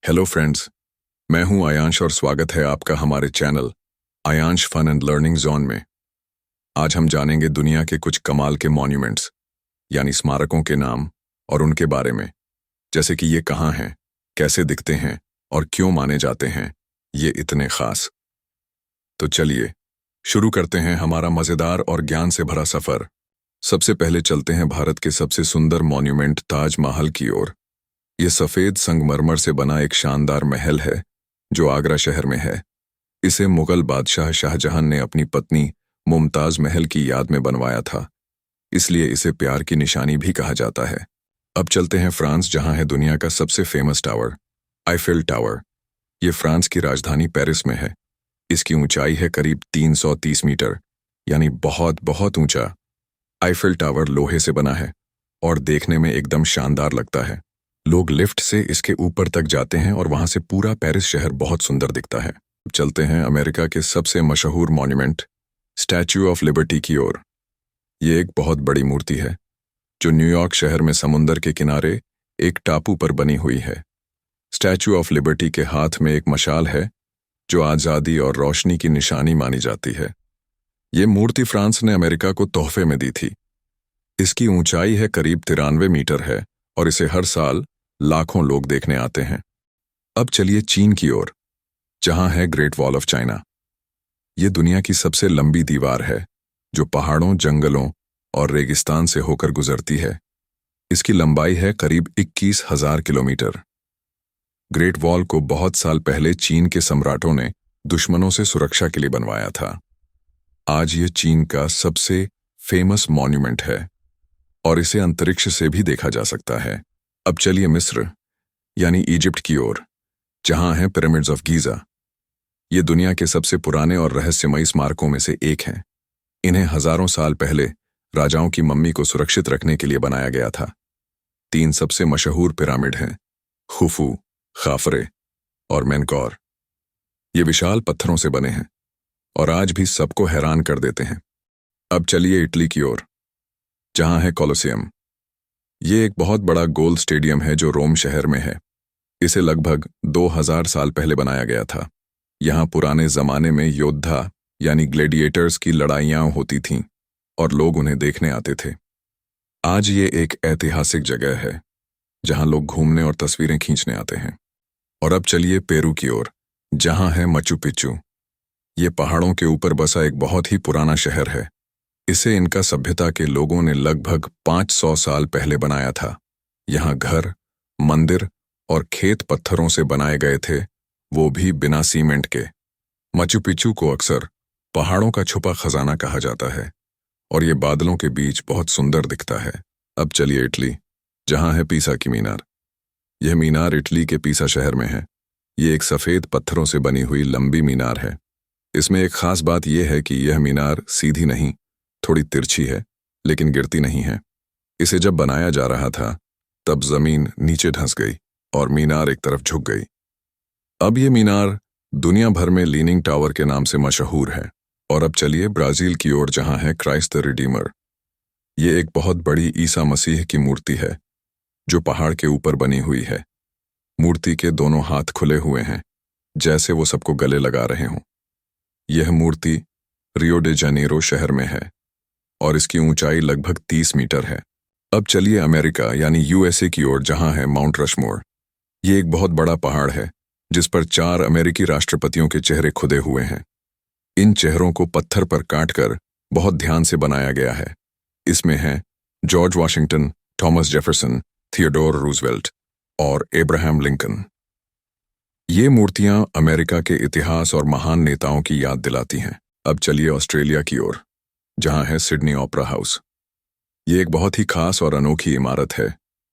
Hello friends, मैं हूं आयांश और स्वागत है आपका हमारे channel Aayansh fun and learning zone में। आज हम जानेंगे दुनिया के कुछ कमाल के मॉन्यूमेंट्स यानी स्मारकों के नाम और उनके बारे में, जैसे कि ये कहाँ हैं, कैसे दिखते हैं और क्यों माने जाते हैं ये इतने खास। तो चलिए शुरू करते हैं हमारा मज़ेदार और ज्ञान से भरा सफ़र। सबसे पहले चलते हैं भारत के सबसे सुंदर मॉन्यूमेंट ताजमहल की ओर। ये सफ़ेद संगमरमर से बना एक शानदार महल है जो आगरा शहर में है। इसे मुगल बादशाह शाहजहां ने अपनी पत्नी मुमताज़ महल की याद में बनवाया था, इसलिए इसे प्यार की निशानी भी कहा जाता है। अब चलते हैं फ्रांस, जहां है दुनिया का सबसे फेमस टावर, आईफिल टावर। ये फ्रांस की राजधानी पेरिस में है। इसकी ऊंचाई है करीब 330 मीटर, यानी बहुत बहुत ऊंचा। आईफिल टावर लोहे से बना है और देखने में एकदम शानदार लगता है। लोग लिफ्ट से इसके ऊपर तक जाते हैं और वहां से पूरा पेरिस शहर बहुत सुंदर दिखता है। चलते हैं अमेरिका के सबसे मशहूर मॉन्यूमेंट स्टैच्यू ऑफ लिबर्टी की ओर। ये एक बहुत बड़ी मूर्ति है जो न्यूयॉर्क शहर में समुंदर के किनारे एक टापू पर बनी हुई है। स्टैच्यू ऑफ लिबर्टी के हाथ में एक मशाल है जो आज़ादी और रोशनी की निशानी मानी जाती है। ये मूर्ति फ्रांस ने अमेरिका को तोहफे में दी थी। इसकी ऊंचाई है करीब 93 मीटर है और इसे हर साल लाखों लोग देखने आते हैं। अब चलिए चीन की ओर, जहां है ग्रेट वॉल ऑफ चाइना। ये दुनिया की सबसे लंबी दीवार है जो पहाड़ों, जंगलों और रेगिस्तान से होकर गुजरती है। इसकी लंबाई है करीब 21,000 किलोमीटर। ग्रेट वॉल को बहुत साल पहले चीन के सम्राटों ने दुश्मनों से सुरक्षा के लिए बनवाया था। आज ये चीन का सबसे फेमस मॉन्यूमेंट है और इसे अंतरिक्ष से भी देखा जा सकता है। अब चलिए मिस्र यानी इजिप्ट की ओर, जहां हैं पिरामिड्स ऑफ गीजा। ये दुनिया के सबसे पुराने और रहस्यमयी स्मारकों में से एक हैं। इन्हें हजारों साल पहले राजाओं की मम्मी को सुरक्षित रखने के लिए बनाया गया था। 3 सबसे मशहूर पिरामिड हैं, खुफू, खाफरे और मेनकौर। ये विशाल पत्थरों से बने हैं और आज भी सबको हैरान कर देते हैं। अब चलिए इटली की ओर, जहां है कोलोसियम। ये एक बहुत बड़ा गोल स्टेडियम है जो रोम शहर में है। इसे लगभग 2000 साल पहले बनाया गया था। यहाँ पुराने जमाने में योद्धा यानी ग्लैडिएटर्स की लड़ाइयाँ होती थीं और लोग उन्हें देखने आते थे। आज ये एक ऐतिहासिक जगह है जहाँ लोग घूमने और तस्वीरें खींचने आते हैं। और अब चलिए पेरू की ओर, जहाँ है माचू पिच्चू। ये पहाड़ों के ऊपर बसा एक बहुत ही पुराना शहर है। इसे इनका सभ्यता के लोगों ने लगभग 500 साल पहले बनाया था। यहाँ घर, मंदिर और खेत पत्थरों से बनाए गए थे, वो भी बिना सीमेंट के। माचू पिच्चू को अक्सर पहाड़ों का छुपा खजाना कहा जाता है और ये बादलों के बीच बहुत सुंदर दिखता है। अब चलिए इटली, जहाँ है पीसा की मीनार। यह मीनार इटली के पीसा शहर में है। ये एक सफ़ेद पत्थरों से बनी हुई लंबी मीनार है। इसमें एक खास बात यह है कि यह मीनार सीधी नहीं, थोड़ी तिरछी है, लेकिन गिरती नहीं है। इसे जब बनाया जा रहा था तब जमीन नीचे धंस गई और मीनार एक तरफ झुक गई। अब ये मीनार दुनिया भर में लीनिंग टावर के नाम से मशहूर है। और अब चलिए ब्राजील की ओर, जहां है क्राइस्ट द रिडीमर। ये एक बहुत बड़ी ईसा मसीह की मूर्ति है जो पहाड़ के ऊपर बनी हुई है। मूर्ति के दोनों हाथ खुले हुए हैं जैसे वो सबको गले लगा रहे हों। यह मूर्ति रियो डे जनेरो शहर में है और इसकी ऊंचाई लगभग 30 मीटर है। अब चलिए अमेरिका यानी यूएसए की ओर, जहां है माउंट रशमोर। ये एक बहुत बड़ा पहाड़ है जिस पर 4 अमेरिकी राष्ट्रपतियों के चेहरे खुदे हुए हैं। इन चेहरों को पत्थर पर काटकर बहुत ध्यान से बनाया गया है। इसमें हैं George Washington, Thomas Jefferson, Theodore Roosevelt और एब्राहम लिंकन। ये मूर्तियां अमेरिका के इतिहास और महान नेताओं की याद दिलाती हैं। अब चलिए ऑस्ट्रेलिया की ओर, जहां है सिडनी ओपेरा हाउस। ये एक बहुत ही खास और अनोखी इमारत है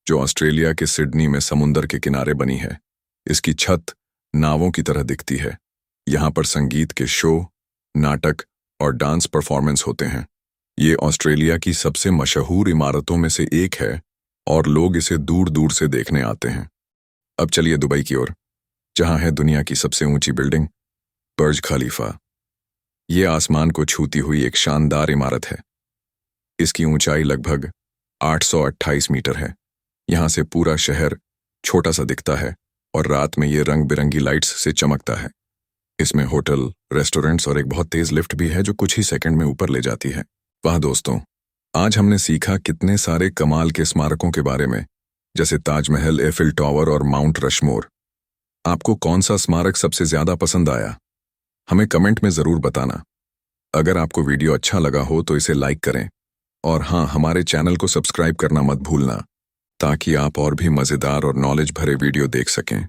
जो ऑस्ट्रेलिया के सिडनी में समुंदर के किनारे बनी है। इसकी छत नावों की तरह दिखती है। यहाँ पर संगीत के शो, नाटक और डांस परफॉर्मेंस होते हैं। ये ऑस्ट्रेलिया की सबसे मशहूर इमारतों में से एक है और लोग इसे दूर दूर से देखने आते हैं। अब चलिए दुबई की ओर, जहाँ है दुनिया की सबसे ऊंची बिल्डिंग बर्ज खलीफा। ये आसमान को छूती हुई एक शानदार इमारत है। इसकी ऊंचाई लगभग 828 मीटर है। यहाँ से पूरा शहर छोटा सा दिखता है और रात में ये रंग बिरंगी लाइट्स से चमकता है। इसमें होटल, रेस्टोरेंट्स और एक बहुत तेज लिफ्ट भी है जो कुछ ही सेकंड में ऊपर ले जाती है। वाह दोस्तों, आज हमने सीखा कितने सारे कमाल के स्मारकों के बारे में, जैसे ताजमहल, एफिल टावर और माउंट रशमोर। आपको कौन सा स्मारक सबसे ज्यादा पसंद आया? हमें कमेंट में जरूर बताना। अगर आपको वीडियो अच्छा लगा हो तो इसे लाइक करें और हाँ, हमारे चैनल को सब्सक्राइब करना मत भूलना ताकि आप और भी मजेदार और नॉलेज भरे वीडियो देख सकें।